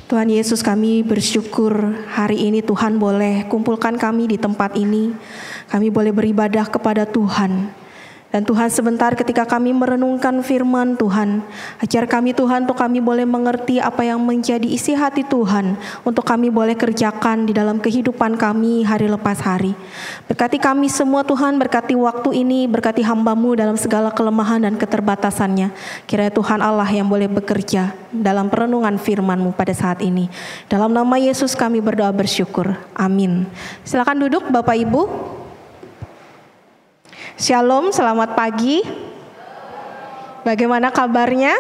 Tuhan Yesus, kami bersyukur hari ini Tuhan boleh kumpulkan kami di tempat ini. Kami boleh beribadah kepada Tuhan. Dan Tuhan, sebentar ketika kami merenungkan firman Tuhan, ajar kami Tuhan untuk kami boleh mengerti apa yang menjadi isi hati Tuhan, untuk kami boleh kerjakan di dalam kehidupan kami hari lepas hari. Berkati kami semua Tuhan, berkati waktu ini, berkati hamba-Mu dalam segala kelemahan dan keterbatasannya. Kiranya Tuhan Allah yang boleh bekerja dalam perenungan firman-Mu pada saat ini. Dalam nama Yesus kami berdoa bersyukur. Amin. Silakan duduk Bapak Ibu. Shalom, selamat pagi. Bagaimana kabarnya?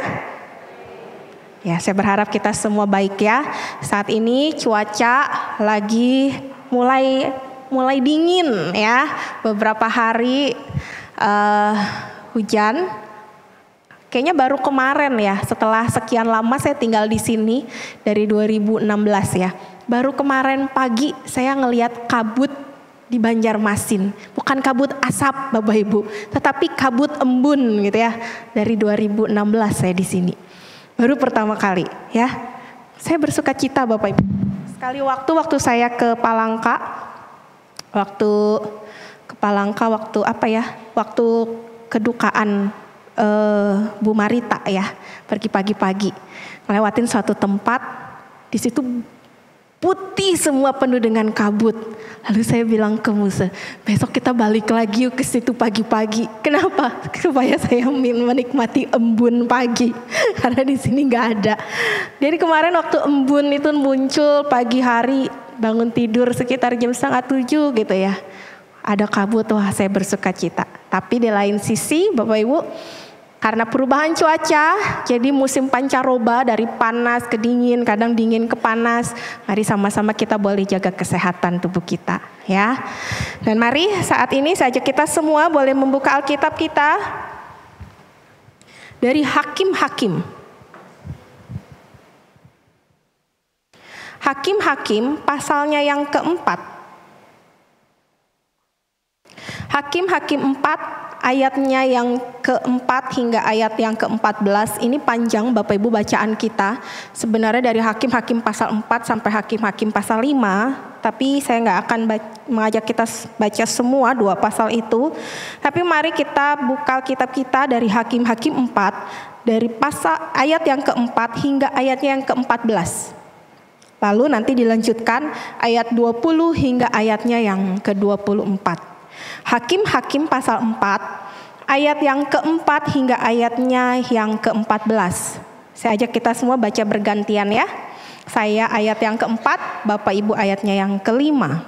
Ya, saya berharap kita semua baik ya. Saat ini cuaca lagi mulai dingin ya. Beberapa hari hujan. Kayaknya baru kemarin ya, setelah sekian lama saya tinggal di sini dari 2016 ya. Baru kemarin pagi saya ngelihat kabut di Banjarmasin, bukan kabut asap Bapak Ibu, tetapi kabut embun gitu ya. Dari 2016 saya di sini, baru pertama kali ya. Saya bersuka cita Bapak Ibu. Sekali waktu saya ke Palangka, waktu kedukaan Bu Marita ya, pergi pagi-pagi, ngelewatin suatu tempat, di situ putih semua penuh dengan kabut. Lalu saya bilang ke Musa, besok kita balik lagi yuk ke situ pagi-pagi. Kenapa? Supaya saya menikmati embun pagi. Karena di sini nggak ada. Jadi kemarin waktu embun itu muncul pagi hari, bangun tidur sekitar jam 6:30 gitu ya. Ada kabut, wah saya bersuka cita. Tapi di lain sisi Bapak Ibu, karena perubahan cuaca, jadi musim pancaroba dari panas ke dingin, kadang dingin ke panas. Mari sama-sama kita boleh jaga kesehatan tubuh kita ya. Dan mari saat ini saja kita semua boleh membuka Alkitab kita dari Hakim-Hakim. Hakim-Hakim pasalnya yang keempat. Hakim-Hakim 4 ayatnya yang keempat hingga ayat yang ke-14. Ini panjang Bapak Ibu bacaan kita. Sebenarnya dari Hakim-Hakim pasal 4 sampai Hakim-Hakim pasal 5. Tapi saya nggak akan mengajak kita baca semua 2 pasal itu. Tapi mari kita buka kitab kita dari Hakim-Hakim 4. Dari pasal ayat yang keempat hingga ayatnya yang ke-14. Lalu nanti dilanjutkan ayat 20 hingga ayatnya yang ke-24. Hakim-Hakim pasal 4 ayat yang keempat hingga ayatnya yang ke-14. Saya ajak kita semua baca bergantian ya. Saya ayat yang keempat, Bapak Ibu ayatnya yang kelima.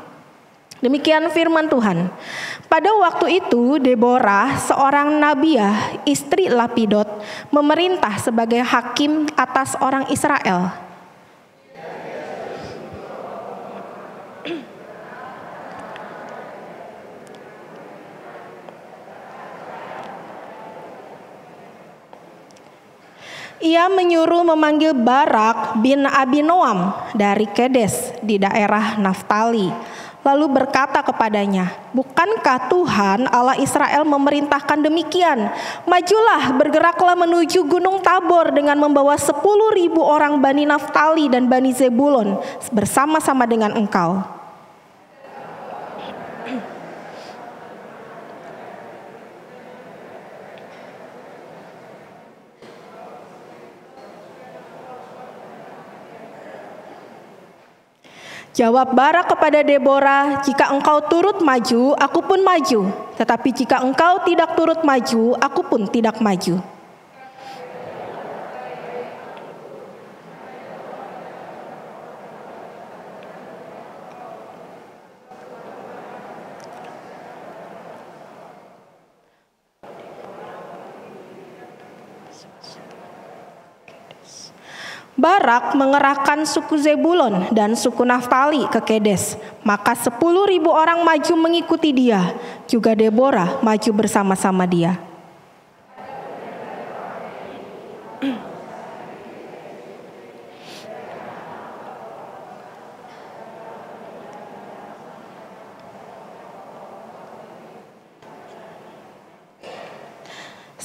Demikian firman Tuhan. Pada waktu itu Deborah, seorang nabiah, istri Lapidot, memerintah sebagai hakim atas orang Israel. Ia menyuruh memanggil Barak bin Abinoam dari Kedes di daerah Naftali. Lalu berkata kepadanya, bukankah Tuhan Allah Israel memerintahkan demikian? Majulah, bergeraklah menuju Gunung Tabor dengan membawa 10.000 orang Bani Naftali dan Bani Zebulon bersama-sama dengan engkau. Jawab Barak kepada Deborah, jika engkau turut maju, aku pun maju. Tetapi jika engkau tidak turut maju, aku pun tidak maju. Barak mengerahkan suku Zebulon dan suku Naftali ke Kedes. Maka 10.000 orang maju mengikuti dia. Juga Deborah maju bersama-sama dia.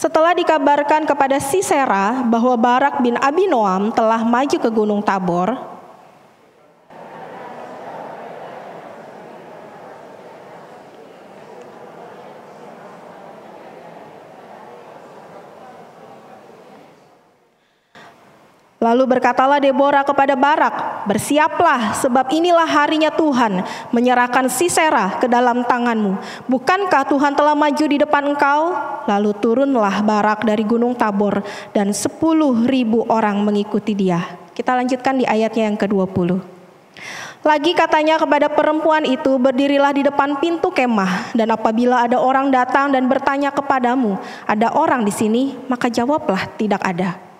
Setelah dikabarkan kepada Sisera bahwa Barak bin Abinoam telah maju ke Gunung Tabor, Lalu berkatalah Deborah kepada Barak, "Bersiaplah, sebab inilah harinya Tuhan menyerahkan Sisera ke dalam tanganmu. Bukankah Tuhan telah maju di depan engkau?" Lalu turunlah Barak dari gunung Tabor dan 10.000 orang mengikuti dia. Kita lanjutkan di ayatnya yang ke-20. Lagi katanya kepada perempuan itu, "Berdirilah di depan pintu kemah, dan apabila ada orang datang dan bertanya kepadamu, 'Ada orang di sini?' maka jawablah, 'Tidak ada.'"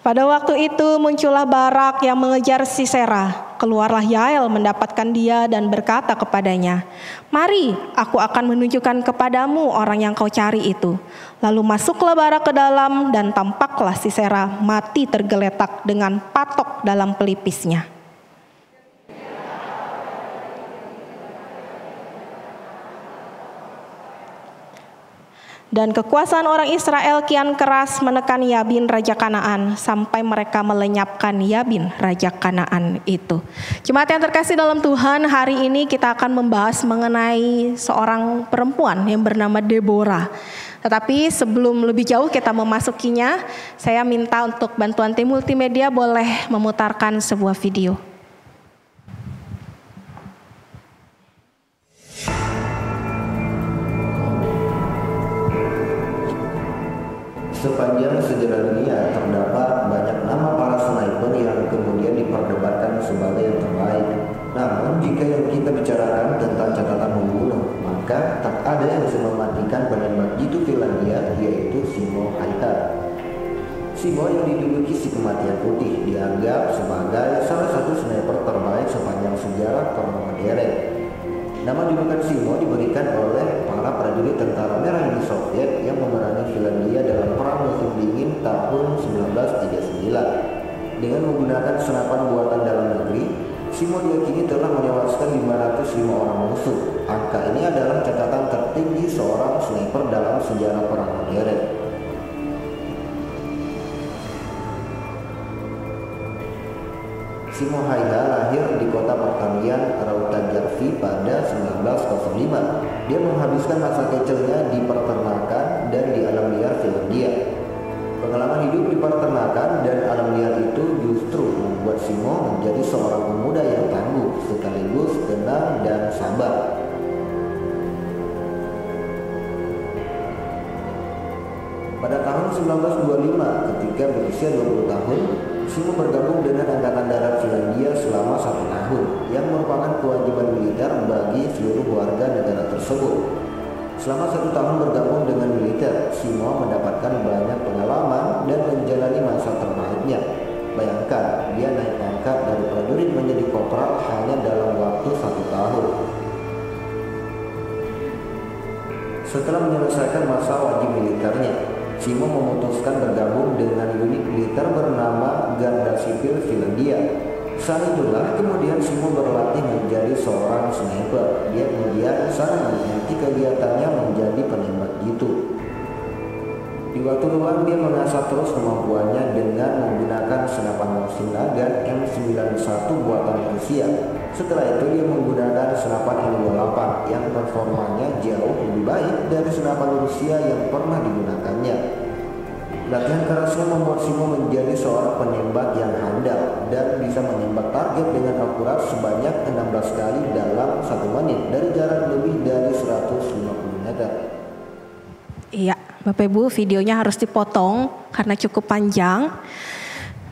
Pada waktu itu muncullah Barak yang mengejar Sisera. Keluarlah Yael mendapatkan dia dan berkata kepadanya, "Mari, aku akan menunjukkan kepadamu orang yang kau cari itu." Lalu masuklah Barak ke dalam dan tampaklah Sisera mati tergeletak dengan patok dalam pelipisnya. Dan kekuasaan orang Israel kian keras menekan Yabin Raja Kanaan sampai mereka melenyapkan Yabin Raja Kanaan itu. Jemaat yang terkasih dalam Tuhan, hari ini kita akan membahas mengenai seorang perempuan yang bernama Deborah. Tetapi sebelum lebih jauh kita memasukinya, saya minta untuk bantuan tim multimedia boleh memutarkan sebuah video. Sepanjang sejarah dunia terdapat banyak nama para sniper yang kemudian diperdebatkan sebagai yang terbaik. Namun jika yang kita bicarakan tentang catatan membunuh, maka tak ada yang bisa mematikan penembak jitu Finlandia, yaitu Simo Häyhä. Simo yang dijuluki si kematian putih dianggap sebagai salah satu sniper terbaik sepanjang sejarah perang modern. Nama julukan Simo diberikan oleh para prajurit tentara merah Uni Soviet yang memerangi Finlandia dalam Perang Musim Dingin tahun 1939. Dengan menggunakan senapan buatan dalam negeri, Simo diyakini telah menewaskan 505 orang musuh. Angka ini adalah catatan tertinggi seorang sniper dalam sejarah perang modern. Simo Häyhä lahir di kota pertanian Rautjärvi pada 1905. Dia menghabiskan masa kecilnya di peternakan dan di alam liar Finlandia. Pengalaman hidup di peternakan dan alam liar itu justru membuat Simo menjadi seorang pemuda yang tangguh, sekaligus tenang dan sabar. Pada tahun 1925, ketika berusia 20 tahun, Simo bergabung dengan Angkatan Darat Finlandia selama 1 tahun, yang merupakan kewajiban militer bagi seluruh warga negara tersebut. Selama 1 tahun bergabung dengan militer, Simo mendapatkan banyak pengalaman dan menjalani masa terbaiknya. Bayangkan, dia naik pangkat dari prajurit menjadi kopral hanya dalam waktu 1 tahun. Setelah menyelesaikan masa wajib militernya, Simo memutuskan bergabung dengan unit militer bernama Garda Sipil Finlandia. Saat itulah kemudian Simo berlatih menjadi seorang sniper. Dia kemudian sangat menikmati kegiatannya menjadi penembak jitu. Di waktu luang dia mengasah terus kemampuannya dengan menggunakan senapan mesin lagan M91 buatan Rusia. Setelah itu dia menggunakan senapan M28 yang performanya jauh lebih baik dari senapan Rusia yang pernah digunakannya. Latihan kerasnya membuat Simo menjadi seorang penembak yang handal dan bisa menembak target dengan akurat sebanyak 16 kali dalam 1 menit dari jarak lebih dari 150 meter. Iya, Bapak Ibu, videonya harus dipotong karena cukup panjang.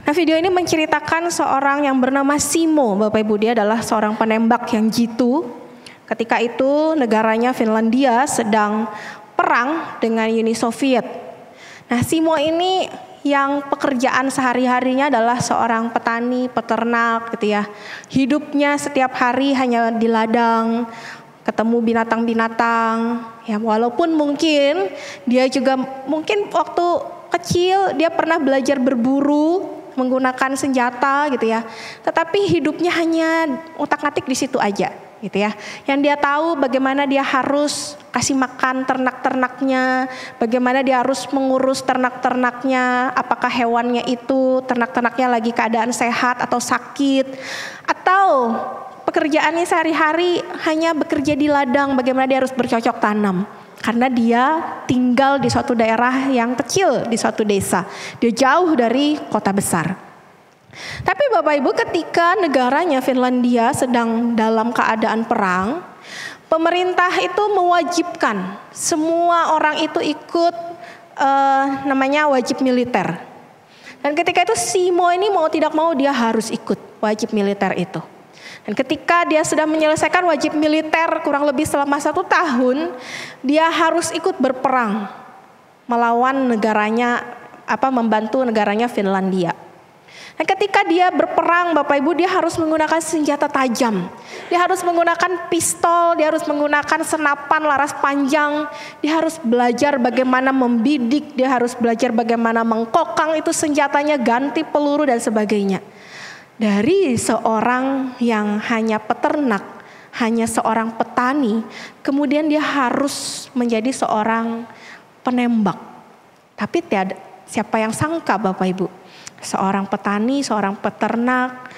Nah, video ini menceritakan seorang yang bernama Simo. Bapak Ibu, dia adalah seorang penembak yang jitu. Ketika itu negaranya Finlandia sedang perang dengan Uni Soviet. Nah, Simo ini yang pekerjaan sehari-harinya adalah seorang petani, peternak gitu ya. Hidupnya setiap hari hanya di ladang, ketemu binatang-binatang. Ya, walaupun mungkin dia juga mungkin waktu kecil dia pernah belajar berburu menggunakan senjata gitu ya. Tetapi hidupnya hanya utak-atik di situ aja gitu ya. Yang dia tahu bagaimana dia harus kasih makan ternak-ternaknya, bagaimana dia harus mengurus ternak-ternaknya, apakah hewannya itu ternak-ternaknya lagi keadaan sehat atau sakit, atau pekerjaannya sehari-hari hanya bekerja di ladang, bagaimana dia harus bercocok tanam. Karena dia tinggal di suatu daerah yang kecil, di suatu desa. Dia jauh dari kota besar. Tapi Bapak Ibu, ketika negaranya Finlandia sedang dalam keadaan perang, pemerintah itu mewajibkan semua orang itu ikut namanya wajib militer. Dan ketika itu Simo ini mau tidak mau dia harus ikut wajib militer itu. Dan ketika dia sudah menyelesaikan wajib militer kurang lebih selama 1 tahun, dia harus ikut berperang melawan negaranya, membantu negaranya Finlandia. Dan ketika dia berperang, Bapak Ibu, dia harus menggunakan senjata tajam. Dia harus menggunakan pistol, dia harus menggunakan senapan laras panjang. Dia harus belajar bagaimana membidik, dia harus belajar bagaimana mengkokang itu senjatanya, ganti peluru dan sebagainya. Dari seorang yang hanya peternak, hanya seorang petani, kemudian dia harus menjadi seorang penembak. Tapi siapa yang sangka Bapak Ibu, seorang petani, seorang peternak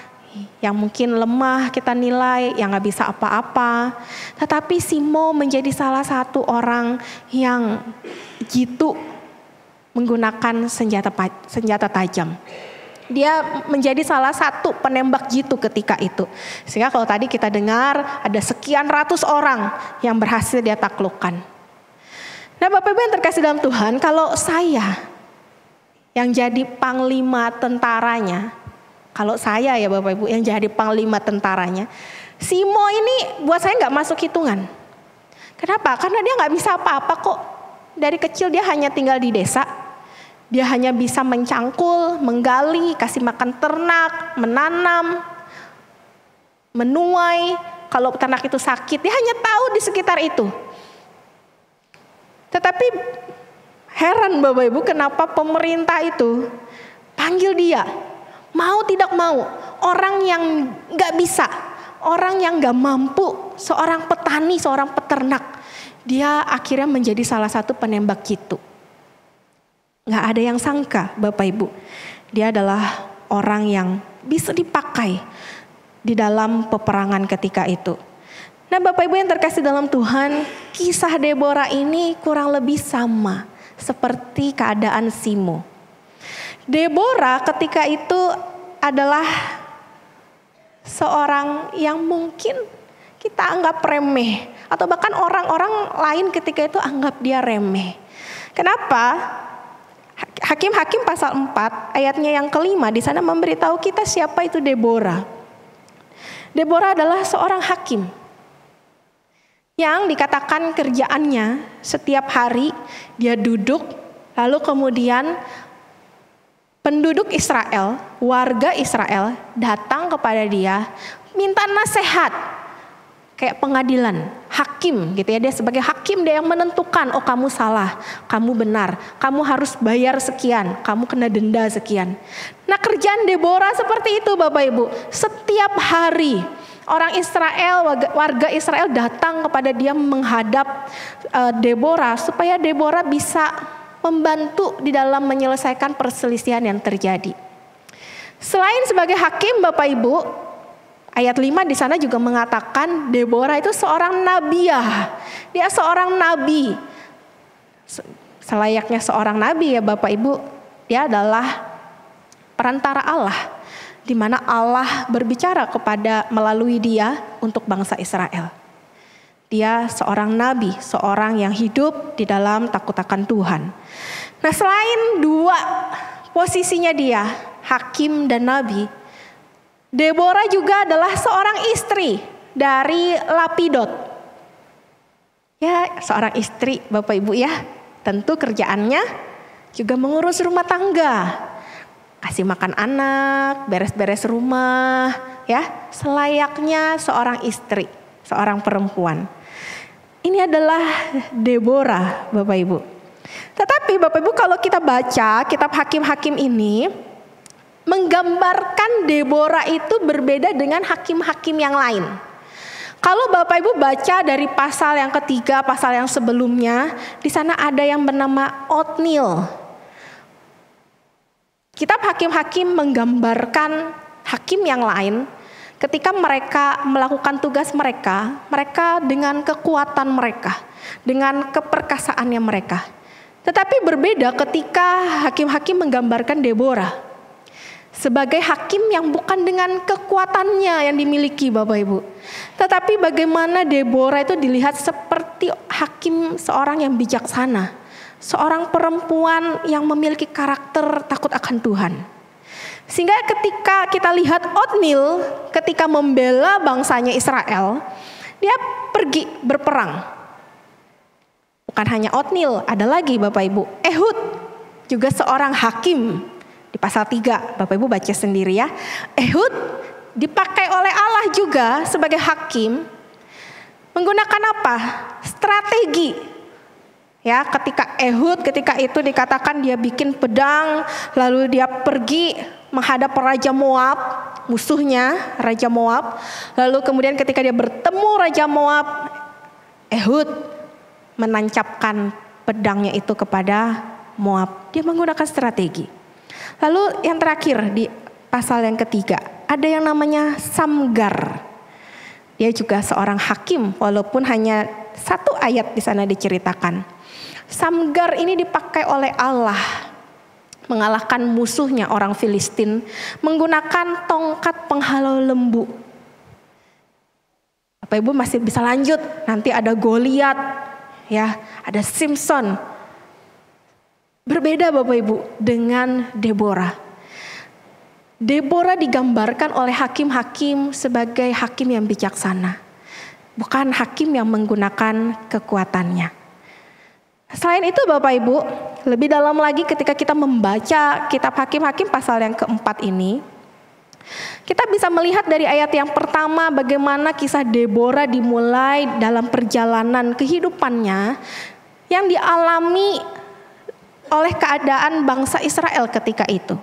yang mungkin lemah kita nilai, yang gak bisa apa-apa. Tetapi Simo menjadi salah satu orang yang jitu menggunakan senjata tajam. Dia menjadi salah satu penembak jitu ketika itu. Sehingga kalau tadi kita dengar ada sekian ratus orang yang berhasil dia taklukkan. Nah Bapak Ibu yang terkasih dalam Tuhan, kalau saya yang jadi panglima tentaranya, kalau saya ya Bapak Ibu yang jadi panglima tentaranya, Simo ini buat saya gak masuk hitungan. Kenapa? Karena dia gak bisa apa-apa kok. Dari kecil dia hanya tinggal di desa. Dia hanya bisa mencangkul, menggali, kasih makan ternak, menanam, menuai. Kalau ternak itu sakit, dia hanya tahu di sekitar itu. Tetapi heran Bapak Ibu, kenapa pemerintah itu panggil dia, mau tidak mau, orang yang gak bisa, orang yang gak mampu, seorang petani, seorang peternak, dia akhirnya menjadi salah satu penembak jitu. Gak ada yang sangka Bapak Ibu, dia adalah orang yang bisa dipakai di dalam peperangan ketika itu. Nah Bapak Ibu yang terkasih dalam Tuhan, kisah Deborah ini kurang lebih sama seperti keadaan Simo. Deborah ketika itu adalah seorang yang mungkin kita anggap remeh, atau bahkan orang-orang lain ketika itu anggap dia remeh. Kenapa? Hakim-Hakim pasal 4 ayatnya yang kelima di sana memberitahu kita siapa itu Deborah. Deborah adalah seorang hakim yang dikatakan kerjaannya setiap hari dia duduk, lalu kemudian penduduk Israel, warga Israel datang kepada dia minta nasihat. Kayak pengadilan, hakim gitu ya, dia sebagai hakim dia yang menentukan, oh kamu salah, kamu benar, kamu harus bayar sekian, kamu kena denda sekian. Nah kerjaan Deborah seperti itu Bapak Ibu, setiap hari orang Israel, warga Israel datang kepada dia menghadap Deborah supaya Deborah bisa membantu di dalam menyelesaikan perselisihan yang terjadi. Selain sebagai hakim Bapak Ibu, ayat 5 di sana juga mengatakan Deborah itu seorang nabiah. Dia seorang nabi. Selayaknya seorang nabi ya Bapak Ibu, dia adalah perantara Allah, di mana Allah berbicara melalui dia untuk bangsa Israel. Dia seorang nabi, seorang yang hidup di dalam takut akan Tuhan. Nah selain dua posisinya dia, hakim dan nabi, Deborah juga adalah seorang istri dari Lapidot. Ya, seorang istri Bapak Ibu ya. Tentu kerjaannya juga mengurus rumah tangga. Kasih makan anak, beres-beres rumah, ya, selayaknya seorang istri, seorang perempuan. Ini adalah Deborah, Bapak Ibu. Tetapi Bapak Ibu kalau kita baca kitab Hakim-Hakim ini, menggambarkan Deborah itu berbeda dengan hakim-hakim yang lain. Kalau Bapak Ibu baca dari pasal yang ketiga, pasal yang sebelumnya, di sana ada yang bernama Otniel. Kitab Hakim-Hakim menggambarkan hakim yang lain ketika mereka melakukan tugas mereka, mereka dengan kekuatan mereka, dengan keperkasaannya mereka. Tetapi berbeda ketika Hakim-Hakim menggambarkan Deborah sebagai hakim yang bukan dengan kekuatannya yang dimiliki Bapak Ibu. Tetapi bagaimana Deborah itu dilihat seperti hakim seorang yang bijaksana. Seorang perempuan yang memiliki karakter takut akan Tuhan. Sehingga ketika kita lihat Otniel ketika membela bangsanya Israel, dia pergi berperang. Bukan hanya Otniel, ada lagi Bapak Ibu. Ehud juga seorang hakim. Di pasal 3, Bapak Ibu baca sendiri ya. Ehud dipakai oleh Allah juga sebagai hakim. Menggunakan apa? Strategi. Ya, ketika Ehud ketika itu dikatakan dia bikin pedang, lalu dia pergi menghadap Raja Moab, musuhnya Raja Moab. Lalu kemudian ketika dia bertemu Raja Moab, Ehud menancapkan pedangnya itu kepada Moab. Dia menggunakan strategi. Lalu yang terakhir di pasal yang ketiga, ada yang namanya Samgar. Dia juga seorang hakim, walaupun hanya 1 ayat di sana diceritakan. Samgar ini dipakai oleh Allah mengalahkan musuhnya orang Filistin menggunakan tongkat penghalau lembu. Bapak Ibu masih bisa lanjut, nanti ada Goliat, ya, ada Simpson. Berbeda Bapak Ibu dengan Deborah. Deborah digambarkan oleh hakim-hakim sebagai hakim yang bijaksana, bukan hakim yang menggunakan kekuatannya. Selain itu Bapak Ibu, lebih dalam lagi ketika kita membaca kitab Hakim-Hakim pasal yang keempat ini, kita bisa melihat dari ayat yang pertama bagaimana kisah Deborah dimulai dalam perjalanan kehidupannya yang dialami oleh keadaan bangsa Israel ketika itu.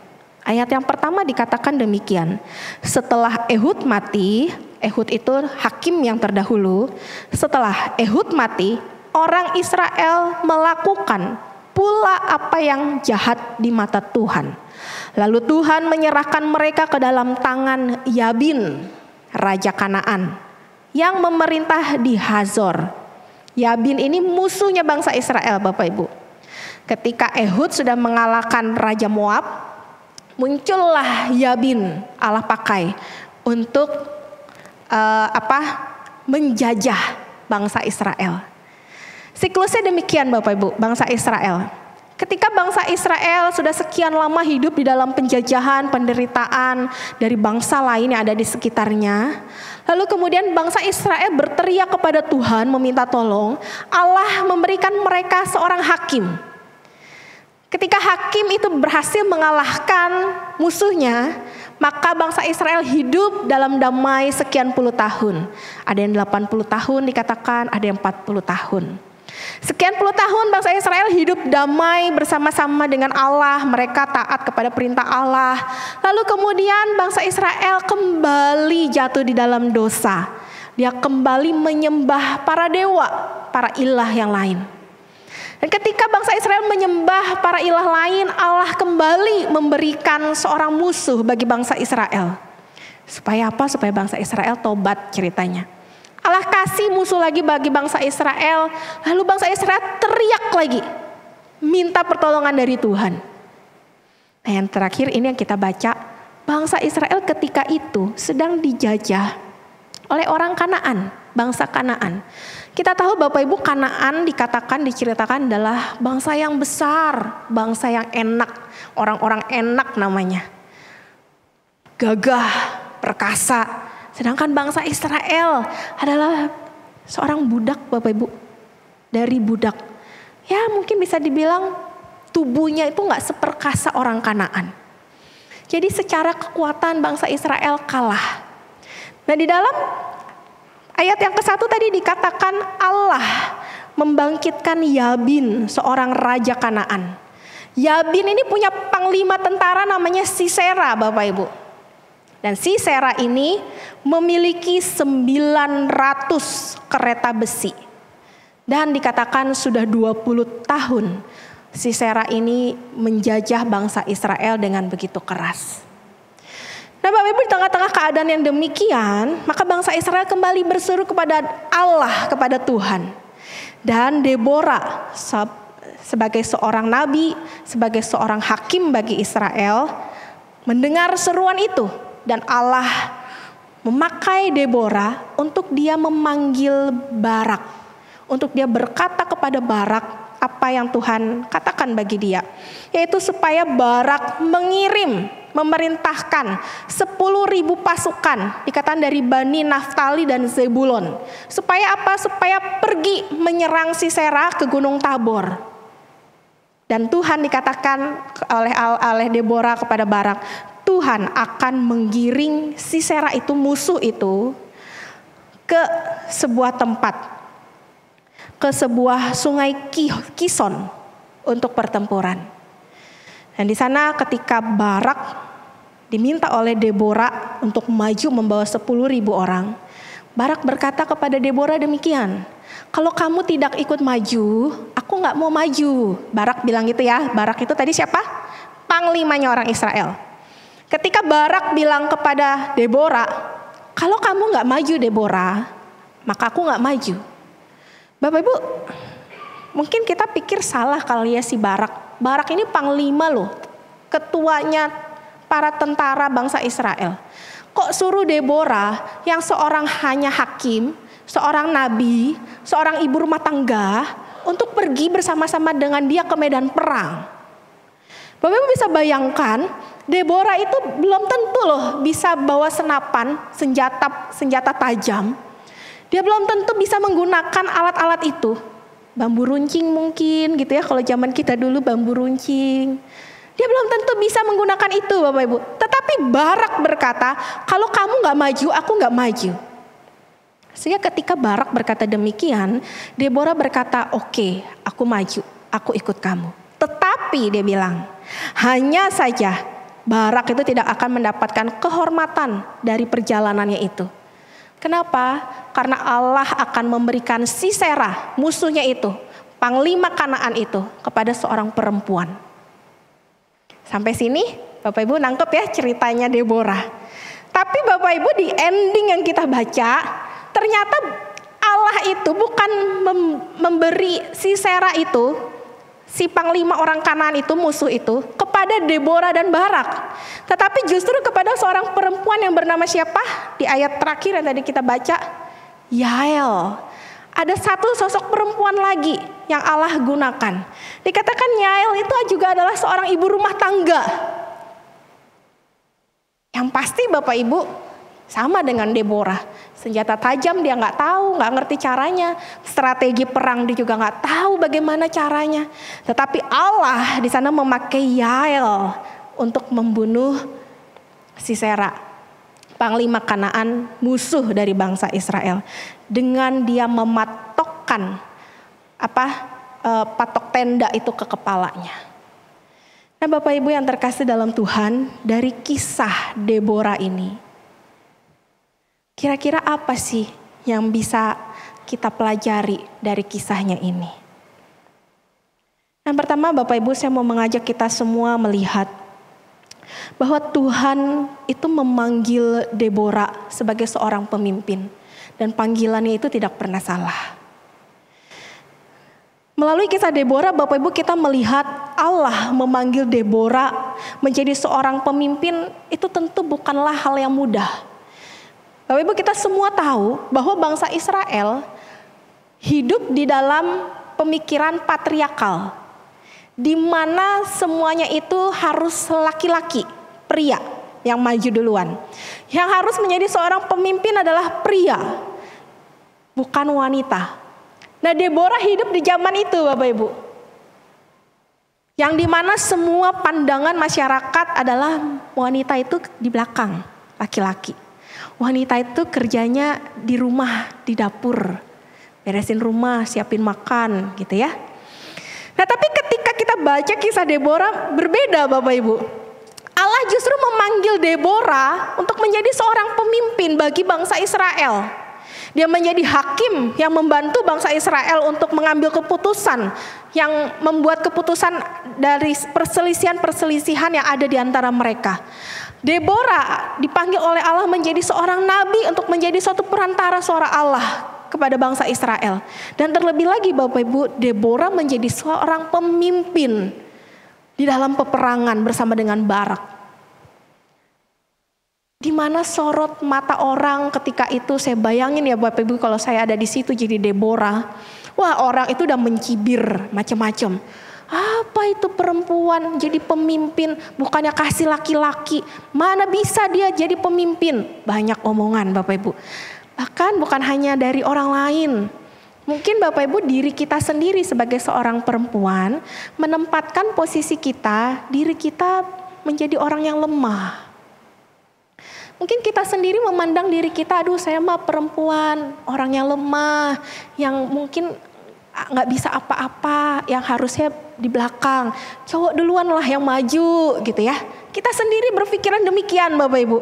Ayat yang pertama dikatakan demikian. Setelah Ehud mati, Ehud itu hakim yang terdahulu. Setelah Ehud mati, orang Israel melakukan pula apa yang jahat di mata Tuhan. Lalu Tuhan menyerahkan mereka ke dalam tangan Yabin, raja Kanaan, yang memerintah di Hazor. Yabin ini musuhnya bangsa Israel Bapak Ibu. Ketika Ehud sudah mengalahkan Raja Moab, muncullah Yabin Allah pakai untuk menjajah bangsa Israel. Siklusnya demikian Bapak Ibu, bangsa Israel. Ketika bangsa Israel sudah sekian lama hidup di dalam penjajahan, penderitaan dari bangsa lain yang ada di sekitarnya. Lalu kemudian bangsa Israel berteriak kepada Tuhan meminta tolong. Allah memberikan mereka seorang hakim. Ketika hakim itu berhasil mengalahkan musuhnya, maka bangsa Israel hidup dalam damai sekian puluh tahun. Ada yang 80 tahun dikatakan, ada yang 40 tahun. Sekian puluh tahun bangsa Israel hidup damai bersama-sama dengan Allah. Mereka taat kepada perintah Allah. Lalu kemudian bangsa Israel kembali jatuh di dalam dosa. Dia kembali menyembah para dewa, para ilah yang lain. Dan ketika bangsa Israel menyembah para ilah lain, Allah kembali memberikan seorang musuh bagi bangsa Israel. Supaya apa? Supaya bangsa Israel tobat ceritanya. Allah kasih musuh lagi bagi bangsa Israel. Lalu bangsa Israel teriak lagi, minta pertolongan dari Tuhan. Nah yang terakhir ini yang kita baca, bangsa Israel ketika itu sedang dijajah oleh orang Kanaan, bangsa Kanaan. Kita tahu Bapak Ibu, Kanaan diceritakan adalah bangsa yang besar, bangsa yang enak, orang-orang enak namanya. Gagah, perkasa. Sedangkan bangsa Israel adalah seorang budak Bapak Ibu. Dari budak. Ya mungkin bisa dibilang tubuhnya itu gak seperkasa orang Kanaan. Jadi secara kekuatan bangsa Israel kalah. Nah di dalam ayat yang ke-1 tadi dikatakan Allah membangkitkan Yabin, seorang raja Kanaan. Yabin ini punya panglima tentara namanya Sisera Bapak Ibu. Dan Sisera ini memiliki 900 kereta besi. Dan dikatakan sudah 20 tahun Sisera ini menjajah bangsa Israel dengan begitu keras. Nah Bapak Ibu, di tengah-tengah keadaan yang demikian, maka bangsa Israel kembali berseru kepada Allah, kepada Tuhan. Dan Deborah sebagai seorang nabi, sebagai seorang hakim bagi Israel, mendengar seruan itu. Dan Allah memakai Deborah untuk dia memanggil Barak. Untuk dia berkata kepada Barak apa yang Tuhan katakan bagi dia. Yaitu supaya Barak memerintahkan 10.000 pasukan, dikatakan dari Bani Naftali dan Zebulon. Supaya apa? Supaya pergi menyerang Sisera ke Gunung Tabor. Dan Tuhan dikatakan oleh Deborah kepada Barak, Tuhan akan menggiring Sisera itu, musuh itu, ke sebuah tempat, ke sebuah sungai Kison untuk pertempuran. Dan di sana ketika Barak diminta oleh Deborah untuk maju membawa 10.000 orang, Barak berkata kepada Deborah demikian, kalau kamu tidak ikut maju, aku gak mau maju. Barak bilang gitu ya. Barak itu tadi siapa? Panglimanya orang Israel. Ketika Barak bilang kepada Deborah, kalau kamu gak maju Deborah, maka aku gak maju. Bapak Ibu, mungkin kita pikir salah kali ya si Barak. Barak ini panglima loh, ketuanya para tentara bangsa Israel. Kok suruh Deborah yang seorang hanya hakim, seorang nabi, seorang ibu rumah tangga untuk pergi bersama-sama dengan dia ke medan perang. Bapak Ibu bisa bayangkan, Deborah itu belum tentu loh bisa bawa senapan, senjata tajam. Dia belum tentu bisa menggunakan alat-alat itu. Bambu runcing mungkin gitu ya, kalau zaman kita dulu bambu runcing. Dia belum tentu bisa menggunakan itu Bapak Ibu. Tetapi Barak berkata, kalau kamu gak maju, aku gak maju. Sehingga ketika Barak berkata demikian, Deborah berkata, oke, aku maju, aku ikut kamu. Tetapi dia bilang, hanya saja Barak itu tidak akan mendapatkan kehormatan dari perjalanannya itu. Kenapa? Karena Allah akan memberikan Sisera, musuhnya itu, panglima Kanaan itu, kepada seorang perempuan. Sampai sini Bapak Ibu nangkep ya ceritanya Deborah. Tapi Bapak Ibu di ending yang kita baca, ternyata Allah itu bukan memberi Sisera itu, si panglima orang Kanaan itu, musuh itu, kepada Deborah dan Barak. Tetapi justru kepada seorang perempuan yang bernama siapa? Di ayat terakhir yang tadi kita baca, Yael. Ada satu sosok perempuan lagi yang Allah gunakan. Dikatakan Yael itu juga adalah seorang ibu rumah tangga. Yang pasti Bapak Ibu sama dengan Deborah. Senjata tajam dia nggak tahu, nggak ngerti caranya. Strategi perang dia juga nggak tahu bagaimana caranya. Tetapi Allah di sana memakai Yael untuk membunuh Sisera, panglima Kanaan, musuh dari bangsa Israel, dengan dia mematokkan patok tenda itu ke kepalanya. Nah Bapak Ibu yang terkasih dalam Tuhan, dari kisah Deborah ini, kira-kira apa sih yang bisa kita pelajari dari kisahnya ini? Yang pertama Bapak Ibu, saya mau mengajak kita semua melihat bahwa Tuhan itu memanggil Deborah sebagai seorang pemimpin. Dan panggilannya itu tidak pernah salah. Melalui kisah Deborah Bapak Ibu kita melihat Allah memanggil Deborah menjadi seorang pemimpin, itu tentu bukanlah hal yang mudah. Bapak Ibu kita semua tahu bahwa bangsa Israel hidup di dalam pemikiran patriarkal, di mana semuanya itu harus laki-laki, pria yang maju duluan. Yang harus menjadi seorang pemimpin adalah pria, bukan wanita. Nah Deborah hidup di zaman itu Bapak Ibu, yang dimana semua pandangan masyarakat adalah wanita itu di belakang laki-laki. Wanita itu kerjanya di rumah, di dapur, beresin rumah, siapin makan gitu ya. Nah tapi ketika kita baca kisah Deborah berbeda Bapak Ibu. Allah Allah justru memanggil Deborah untuk menjadi seorang pemimpin bagi bangsa Israel. Dia menjadi hakim yang membantu bangsa Israel untuk mengambil keputusan, yang membuat keputusan dari perselisihan-perselisihan yang ada di antara mereka. Deborah dipanggil oleh Allah menjadi seorang nabi untuk menjadi suatu perantara suara Allah kepada bangsa Israel. Dan terlebih lagi Bapak Ibu, Deborah menjadi seorang pemimpin di dalam peperangan bersama dengan Barak. Di mana sorot mata orang ketika itu, saya bayangin ya Bapak Ibu, kalau saya ada di situ jadi Deborah, wah orang itu udah mencibir macam-macam. Apa itu perempuan jadi pemimpin, bukannya kasih laki-laki, mana bisa dia jadi pemimpin? Banyak omongan Bapak Ibu. Bahkan bukan hanya dari orang lain. Mungkin Bapak Ibu diri kita sendiri sebagai seorang perempuan menempatkan posisi kita, diri kita menjadi orang yang lemah. Mungkin kita sendiri memandang diri kita, aduh saya mah perempuan, orang yang lemah, yang mungkin gak bisa apa-apa, yang harusnya di belakang. Cowok duluan lah yang maju gitu ya. Kita sendiri berpikiran demikian Bapak Ibu.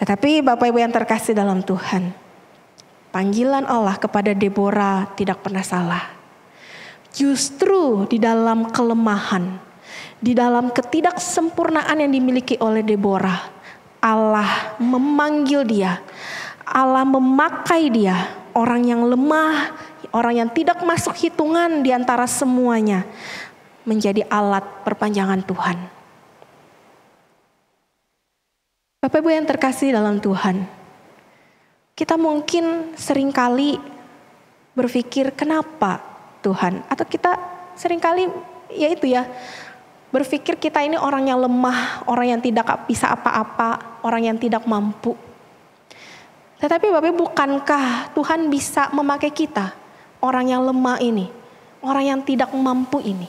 Tetapi Bapak Ibu yang terkasih dalam Tuhan, panggilan Allah kepada Deborah tidak pernah salah. Justru di dalam kelemahan, di dalam ketidaksempurnaan yang dimiliki oleh Deborah, Allah memanggil dia, Allah memakai dia, orang yang lemah, orang yang tidak masuk hitungan di antara semuanya, menjadi alat perpanjangan Tuhan. Bapak Ibu yang terkasih dalam Tuhan, kita mungkin seringkali berpikir kenapa Tuhan, atau kita seringkali yaitu ya, berpikir kita ini orang yang lemah, orang yang tidak bisa apa-apa, orang yang tidak mampu. Tetapi Bapak Ibu, bukankah Tuhan bisa memakai kita, orang yang lemah ini, orang yang tidak mampu ini,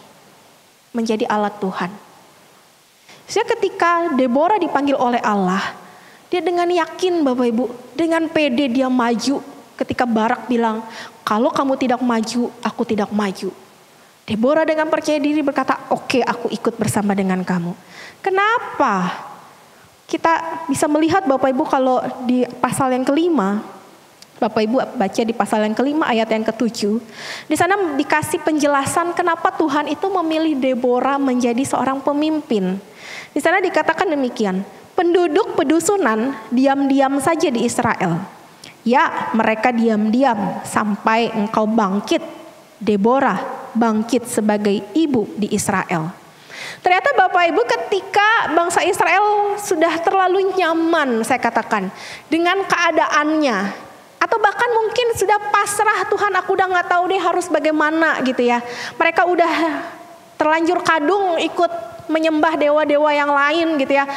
menjadi alat Tuhan. Jadi ketika Deborah dipanggil oleh Allah, dia dengan yakin Bapak Ibu, dengan pede dia maju ketika Barak bilang, kalau kamu tidak maju, aku tidak maju. Deborah dengan percaya diri berkata, oke, aku ikut bersama dengan kamu. Kenapa? Kita bisa melihat Bapak Ibu kalau di pasal yang kelima, Bapak Ibu baca di pasal yang kelima ayat yang ke-7. Di sana dikasih penjelasan kenapa Tuhan itu memilih Deborah menjadi seorang pemimpin. Di sana dikatakan demikian, penduduk pedusunan diam-diam saja di Israel. Ya, mereka diam-diam sampai engkau bangkit, Deborah bangkit sebagai ibu di Israel. Ternyata Bapak Ibu, ketika bangsa Israel sudah terlalu nyaman, saya katakan, dengan keadaannya, atau bahkan mungkin sudah pasrah, Tuhan aku udah gak tahu deh harus bagaimana gitu ya. Mereka udah terlanjur kadung ikut menyembah dewa-dewa yang lain gitu ya.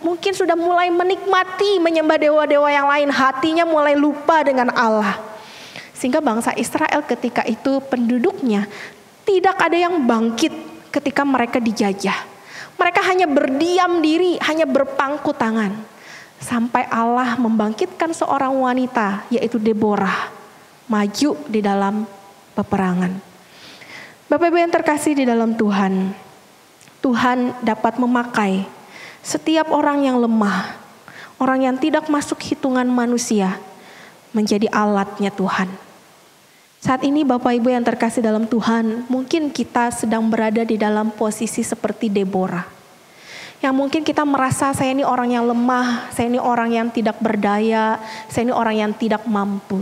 Mungkin sudah mulai menikmati menyembah dewa-dewa yang lain, hatinya mulai lupa dengan Allah. Sehingga bangsa Israel ketika itu penduduknya tidak ada yang bangkit ketika mereka dijajah. Mereka hanya berdiam diri, hanya berpangku tangan. Sampai Allah membangkitkan seorang wanita yaitu Deborah maju di dalam peperangan. Bapak Ibu yang terkasih di dalam Tuhan, Tuhan dapat memakai setiap orang yang lemah, orang yang tidak masuk hitungan manusia menjadi alatnya Tuhan. Saat ini Bapak Ibu yang terkasih dalam Tuhan, mungkin kita sedang berada di dalam posisi seperti Deborah. Yang mungkin kita merasa saya ini orang yang lemah, saya ini orang yang tidak berdaya, saya ini orang yang tidak mampu.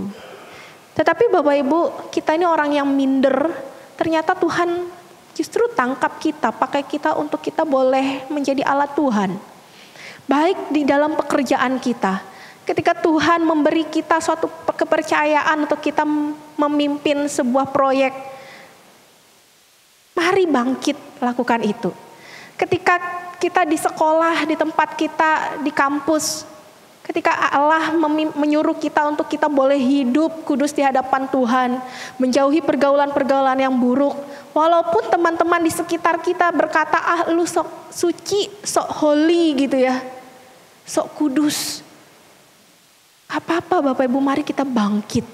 Tetapi Bapak Ibu, kita ini orang yang minder, ternyata Tuhan justru tangkap kita, pakai kita untuk kita boleh menjadi alat Tuhan. Baik di dalam pekerjaan kita, ketika Tuhan memberi kita suatu kepercayaan untuk kita memimpin sebuah proyek, mari bangkit lakukan itu. Ketika kita di sekolah, di tempat kita, di kampus, ketika Allah menyuruh kita untuk kita boleh hidup kudus di hadapan Tuhan, menjauhi pergaulan-pergaulan yang buruk, walaupun teman-teman di sekitar kita berkata, lu sok suci, sok holy gitu ya, sok kudus. Apa-apa Bapak Ibu, mari kita bangkit.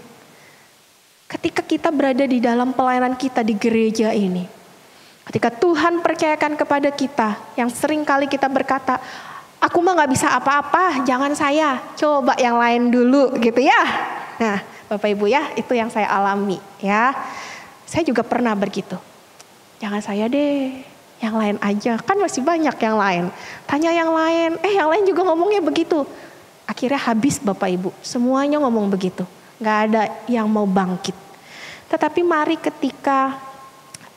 Ketika kita berada di dalam pelayanan kita di gereja ini, Ketika Tuhan percayakan kepada kita, yang sering kali kita berkata, aku mah gak bisa apa-apa, jangan saya, coba yang lain dulu gitu ya. Nah Bapak Ibu ya, itu yang saya alami ya. Saya juga pernah begitu. Jangan saya deh, yang lain aja, kan masih banyak yang lain. Tanya yang lain, yang lain juga ngomongnya begitu. Akhirnya habis Bapak Ibu, semuanya ngomong begitu. Gak ada yang mau bangkit. Tetapi mari ketika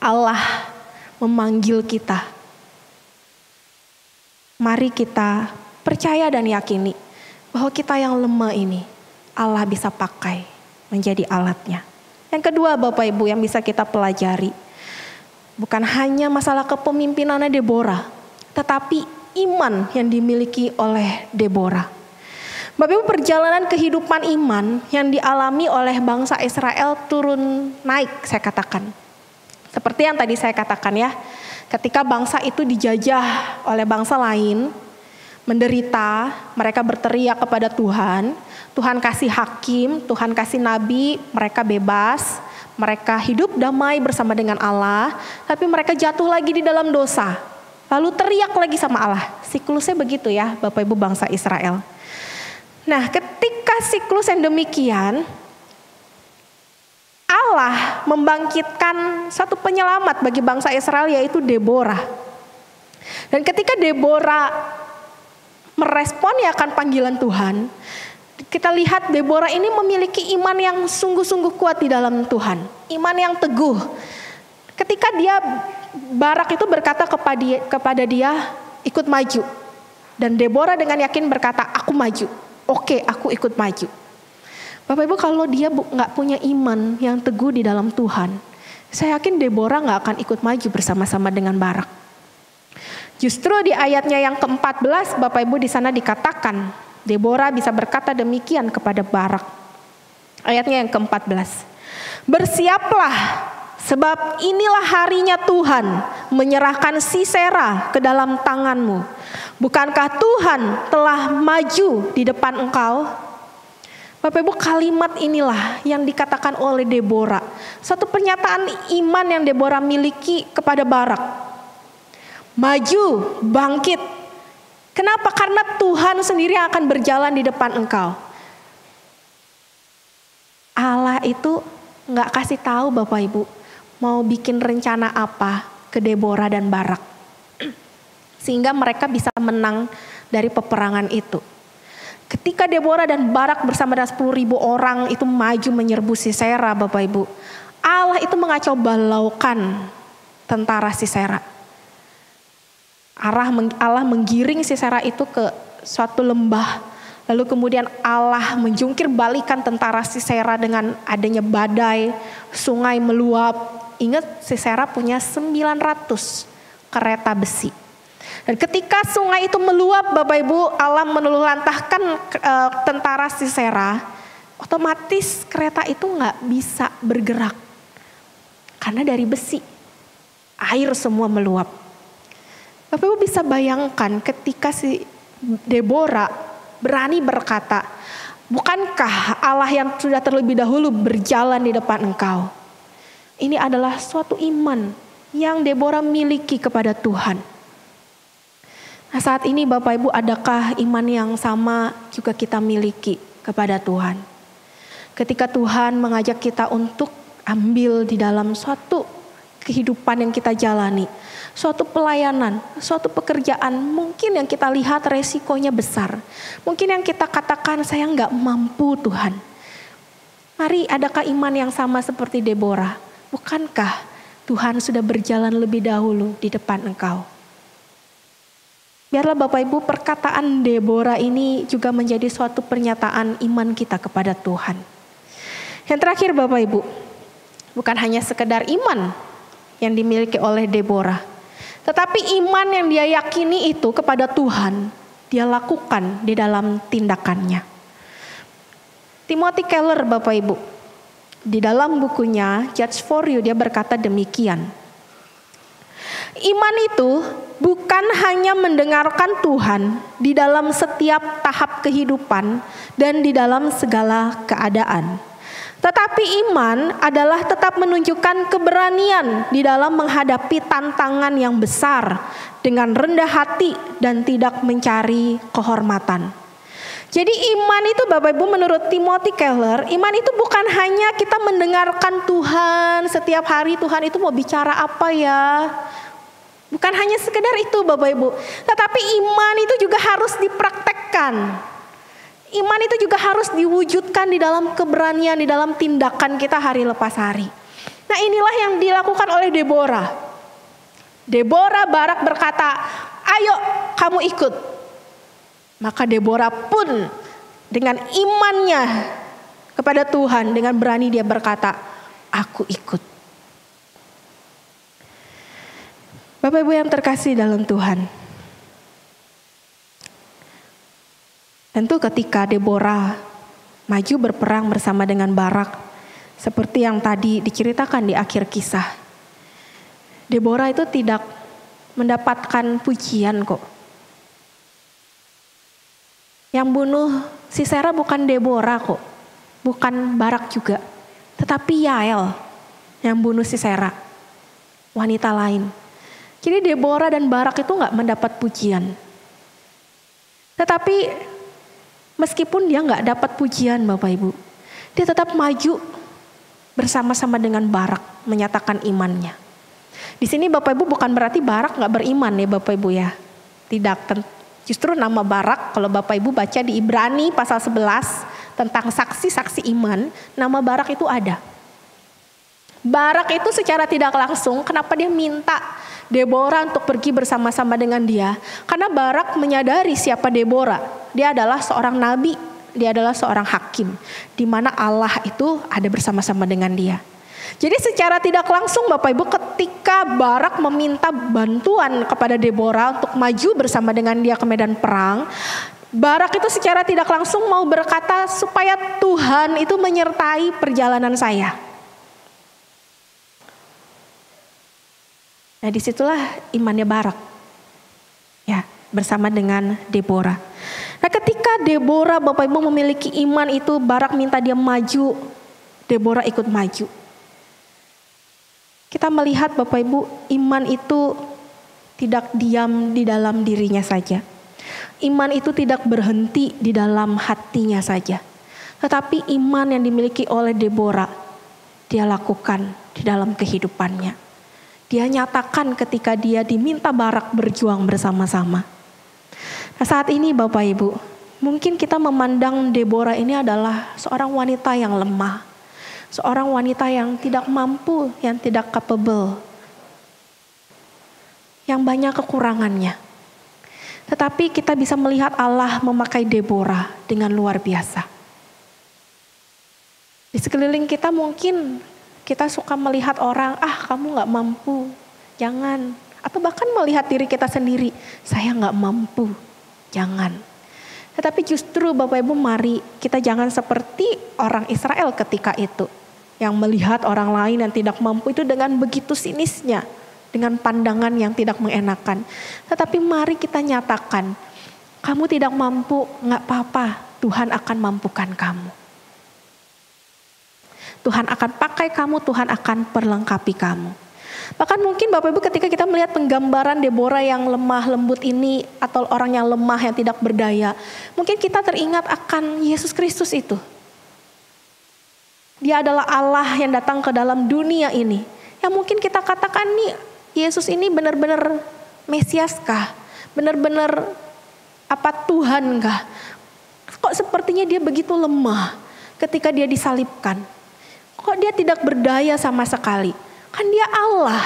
Allah memanggil kita, mari kita percaya dan yakini bahwa kita yang lemah ini Allah bisa pakai menjadi alatnya. Yang kedua Bapak Ibu yang bisa kita pelajari, bukan hanya masalah kepemimpinannya Deborah, tetapi iman yang dimiliki oleh Deborah. Bapak Ibu, perjalanan kehidupan iman yang dialami oleh bangsa Israel turun naik, saya katakan. Seperti yang tadi saya katakan ya, ketika bangsa itu dijajah oleh bangsa lain, menderita, mereka berteriak kepada Tuhan, Tuhan kasih hakim, Tuhan kasih nabi, mereka bebas, mereka hidup damai bersama dengan Allah, tapi mereka jatuh lagi di dalam dosa, lalu teriak lagi sama Allah. Siklusnya begitu ya Bapak Ibu bangsa Israel. Nah ketika siklus yang demikian, Allah membangkitkan satu penyelamat bagi bangsa Israel, yaitu Deborah. Dan ketika Deborah merespon ya akan panggilan Tuhan, kita lihat Deborah ini memiliki iman yang sungguh-sungguh kuat di dalam Tuhan. Iman yang teguh. Ketika Barak itu berkata kepada dia, ikut maju. Dan Deborah dengan yakin berkata, aku maju. Oke, aku ikut maju. Bapak Ibu, kalau dia gak punya iman yang teguh di dalam Tuhan, saya yakin Deborah gak akan ikut maju bersama-sama dengan Barak. Justru di ayatnya yang ke-14, Bapak Ibu di sana dikatakan, Deborah bisa berkata demikian kepada Barak. Ayatnya yang ke-14. Bersiaplah, sebab inilah harinya Tuhan menyerahkan Sisera ke dalam tanganmu. Bukankah Tuhan telah maju di depan engkau? Bapak Ibu, kalimat inilah yang dikatakan oleh Deborah. Satu pernyataan iman yang Deborah miliki kepada Barak. Maju, bangkit. Kenapa? Karena Tuhan sendiri akan berjalan di depan engkau. Allah itu gak kasih tahu Bapak Ibu mau bikin rencana apa ke Deborah dan Barak. Sehingga mereka bisa menang dari peperangan itu. Ketika Deborah dan Barak bersama dengan 10.000 orang itu maju menyerbu Sisera Bapak Ibu. Allah itu mengacau balaukan tentara Sisera. Allah menggiring Sisera itu ke suatu lembah. Lalu kemudian Allah menjungkir balikan tentara Sisera dengan adanya badai, sungai meluap. Ingat Sisera punya 900 kereta besi. Dan ketika sungai itu meluap Bapak Ibu, Allah meluluhlantahkan tentara Sisera, otomatis kereta itu gak bisa bergerak. Karena dari besi, air semua meluap. Bapak Ibu bisa bayangkan ketika si Deborah berani berkata, bukankah Allah yang sudah terlebih dahulu berjalan di depan engkau? Ini adalah suatu iman yang Deborah miliki kepada Tuhan. Nah saat ini Bapak Ibu, adakah iman yang sama juga kita miliki kepada Tuhan? Ketika Tuhan mengajak kita untuk ambil di dalam suatu kehidupan yang kita jalani, suatu pelayanan, suatu pekerjaan, mungkin yang kita lihat resikonya besar. Mungkin yang kita katakan saya nggak mampu Tuhan. Mari, adakah iman yang sama seperti Deborah? Bukankah Tuhan sudah berjalan lebih dahulu di depan engkau? Biarlah Bapak Ibu perkataan Deborah ini juga menjadi suatu pernyataan iman kita kepada Tuhan. Yang terakhir Bapak Ibu, bukan hanya sekedar iman yang dimiliki oleh Deborah, tetapi iman yang dia yakini itu kepada Tuhan, dia lakukan di dalam tindakannya. Timothy Keller Bapak Ibu, di dalam bukunya Judge for You dia berkata demikian. Iman itu bukan hanya mendengarkan Tuhan di dalam setiap tahap kehidupan dan di dalam segala keadaan, Tetapi iman adalah tetap menunjukkan keberanian di dalam menghadapi tantangan yang besar dengan rendah hati dan tidak mencari kehormatan. Jadi iman itu Bapak Ibu menurut Timothy Keller, iman itu bukan hanya kita mendengarkan Tuhan setiap hari, Tuhan itu mau bicara apa ya. Bukan hanya sekedar itu Bapak Ibu. Tetapi iman itu juga harus dipraktekkan. Iman itu juga harus diwujudkan di dalam keberanian, di dalam tindakan kita hari lepas hari. Nah inilah yang dilakukan oleh Deborah. Deborah Barak berkata, ayo kamu ikut. Maka Deborah pun dengan imannya kepada Tuhan, dengan berani dia berkata, aku ikut. Bapak Ibu yang terkasih dalam Tuhan. Tentu ketika Deborah maju berperang bersama dengan Barak, seperti yang tadi diceritakan di akhir kisah, Deborah itu tidak mendapatkan pujian kok. Yang bunuh Sisera bukan Deborah kok, bukan Barak juga, tetapi Yael yang bunuh Sisera, wanita lain. Jadi Deborah dan Barak itu gak mendapat pujian. Tetapi meskipun dia gak dapat pujian Bapak Ibu, dia tetap maju bersama-sama dengan Barak menyatakan imannya. Di sini Bapak Ibu bukan berarti Barak gak beriman ya Bapak Ibu ya. Tidak, justru nama Barak kalau Bapak Ibu baca di Ibrani pasal 11 tentang saksi-saksi iman, nama Barak itu ada. Barak itu secara tidak langsung kenapa dia minta Deborah untuk pergi bersama-sama dengan dia? Karena Barak menyadari siapa Deborah. Dia adalah seorang nabi, dia adalah seorang hakim, di mana Allah itu ada bersama-sama dengan dia. Jadi secara tidak langsung Bapak Ibu ketika Barak meminta bantuan kepada Deborah untuk maju bersama dengan dia ke medan perang, Barak itu secara tidak langsung mau berkata supaya Tuhan itu menyertai perjalanan saya. Nah disitulah imannya Barak ya bersama dengan Deborah. Nah ketika Deborah Bapak Ibu memiliki iman itu, Barak minta dia maju, Deborah ikut maju. Kita melihat Bapak Ibu iman itu tidak diam di dalam dirinya saja. Iman itu tidak berhenti di dalam hatinya saja. Tetapi iman yang dimiliki oleh Deborah dia lakukan di dalam kehidupannya. Dia nyatakan ketika dia diminta Barak berjuang bersama-sama. Nah saat ini Bapak Ibu, mungkin kita memandang Deborah ini adalah seorang wanita yang lemah. Seorang wanita yang tidak mampu, yang tidak capable. Yang banyak kekurangannya. Tetapi kita bisa melihat Allah memakai Deborah dengan luar biasa. Di sekeliling kita mungkin kita suka melihat orang, kamu gak mampu, jangan. Atau bahkan melihat diri kita sendiri, saya gak mampu, jangan. Tetapi justru Bapak Ibu mari kita jangan seperti orang Israel ketika itu. Yang melihat orang lain yang tidak mampu itu dengan begitu sinisnya. Dengan pandangan yang tidak mengenakan. Tetapi mari kita nyatakan, kamu tidak mampu, gak apa-apa, Tuhan akan mampukan kamu. Tuhan akan pakai kamu, Tuhan akan perlengkapi kamu. Bahkan mungkin Bapak Ibu ketika kita melihat penggambaran Deborah yang lemah lembut ini atau orang yang lemah yang tidak berdaya, mungkin kita teringat akan Yesus Kristus itu. Dia adalah Allah yang datang ke dalam dunia ini. Yang mungkin kita katakan nih, Yesus ini benar-benar Mesias kah? Benar-benar Tuhan kah? Kok sepertinya dia begitu lemah ketika dia disalibkan? Kok dia tidak berdaya sama sekali? Kan dia Allah.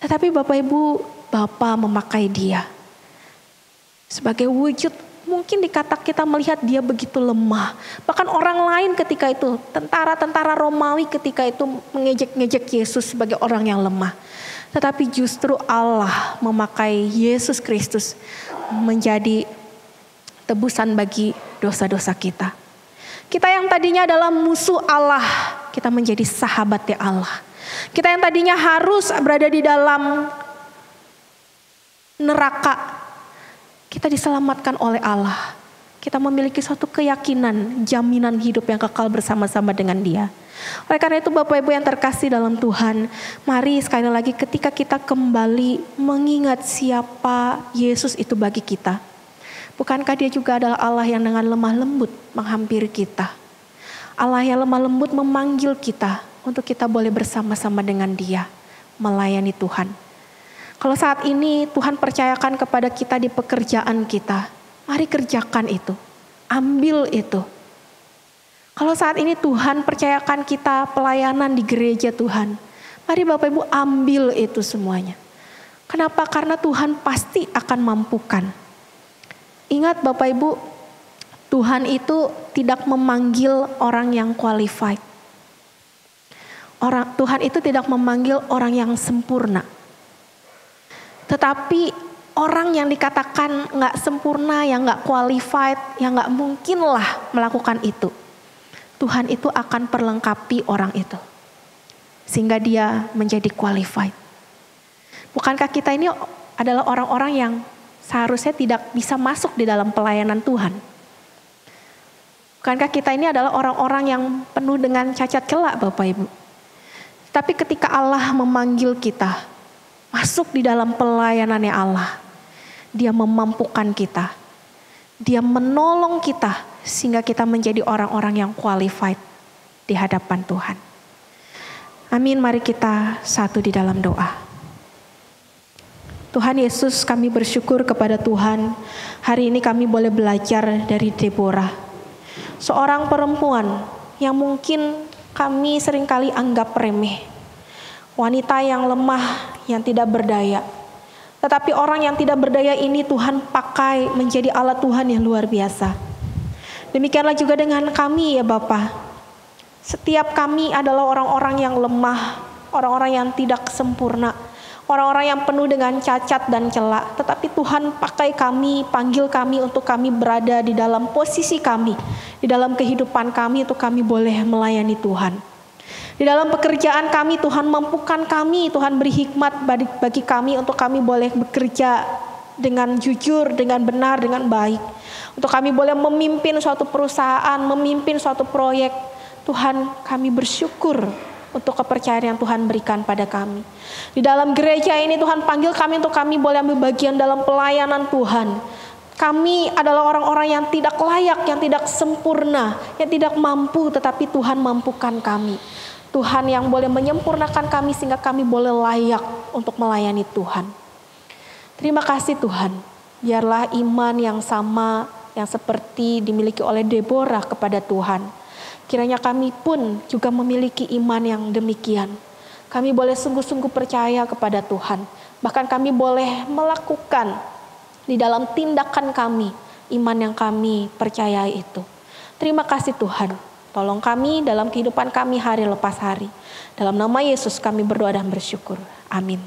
Tetapi Bapak Ibu, Bapa memakai dia. Sebagai wujud, mungkin kita melihat dia begitu lemah. Bahkan orang lain ketika itu, tentara-tentara Romawi ketika itu mengejek-ngejek Yesus sebagai orang yang lemah. Tetapi justru Allah memakai Yesus Kristus menjadi tebusan bagi dosa-dosa kita. Kita yang tadinya adalah musuh Allah, kita menjadi sahabatnya Allah. Kita yang tadinya harus berada di dalam neraka, kita diselamatkan oleh Allah. Kita memiliki suatu keyakinan, jaminan hidup yang kekal bersama-sama dengan Dia. Oleh karena itu Bapak Ibu yang terkasih dalam Tuhan, mari sekali lagi ketika kita kembali mengingat siapa Yesus itu bagi kita. Bukankah Dia juga adalah Allah yang dengan lemah lembut menghampiri kita. Allah yang lemah lembut memanggil kita untuk kita boleh bersama-sama dengan Dia melayani Tuhan. Kalau saat ini Tuhan percayakan kepada kita di pekerjaan kita, mari kerjakan itu, ambil itu. Kalau saat ini Tuhan percayakan kita pelayanan di gereja Tuhan, mari Bapak Ibu ambil itu semuanya. Kenapa? Karena Tuhan pasti akan mampukan. Ingat Bapak Ibu, Tuhan itu tidak memanggil orang yang qualified. Tuhan itu tidak memanggil orang yang sempurna. Tetapi orang yang dikatakan gak sempurna, yang gak qualified, yang gak mungkin lah melakukan itu. Tuhan itu akan perlengkapi orang itu. Sehingga dia menjadi qualified. Bukankah kita ini adalah orang-orang yang seharusnya tidak bisa masuk di dalam pelayanan Tuhan? Bukankah kita ini adalah orang-orang yang penuh dengan cacat celak Bapak Ibu? Tapi ketika Allah memanggil kita masuk di dalam pelayanannya Allah, Dia memampukan kita. Dia menolong kita sehingga kita menjadi orang-orang yang qualified di hadapan Tuhan. Amin, mari kita satu di dalam doa. Tuhan Yesus, kami bersyukur kepada Tuhan. Hari ini kami boleh belajar dari Deborah. Seorang perempuan yang mungkin kami seringkali anggap remeh. Wanita yang lemah, yang tidak berdaya. Tetapi orang yang tidak berdaya ini Tuhan pakai menjadi alat Tuhan yang luar biasa. Demikianlah juga dengan kami ya Bapa. Setiap kami adalah orang-orang yang lemah, orang-orang yang tidak sempurna, orang-orang yang penuh dengan cacat dan celak. Tetapi Tuhan pakai kami, panggil kami untuk kami berada di dalam posisi kami, di dalam kehidupan kami untuk kami boleh melayani Tuhan. Di dalam pekerjaan kami Tuhan mampukan kami, Tuhan beri hikmat bagi kami untuk kami boleh bekerja dengan jujur, dengan benar, dengan baik. Untuk kami boleh memimpin suatu perusahaan, memimpin suatu proyek. Tuhan, kami bersyukur untuk kepercayaan yang Tuhan berikan pada kami. Di dalam gereja ini Tuhan panggil kami untuk kami boleh ambil bagian dalam pelayanan Tuhan. Kami adalah orang-orang yang tidak layak, yang tidak sempurna, yang tidak mampu, tetapi Tuhan mampukan kami. Tuhan yang boleh menyempurnakan kami sehingga kami boleh layak untuk melayani Tuhan. Terima kasih Tuhan. Biarlah iman yang sama, yang seperti dimiliki oleh Deborah kepada Tuhan. Kiranya kami pun juga memiliki iman yang demikian. Kami boleh sungguh-sungguh percaya kepada Tuhan. Bahkan kami boleh melakukan di dalam tindakan kami, iman yang kami percayai itu. Terima kasih Tuhan. Tolong kami dalam kehidupan kami hari lepas hari. Dalam nama Yesus kami berdoa dan bersyukur. Amin.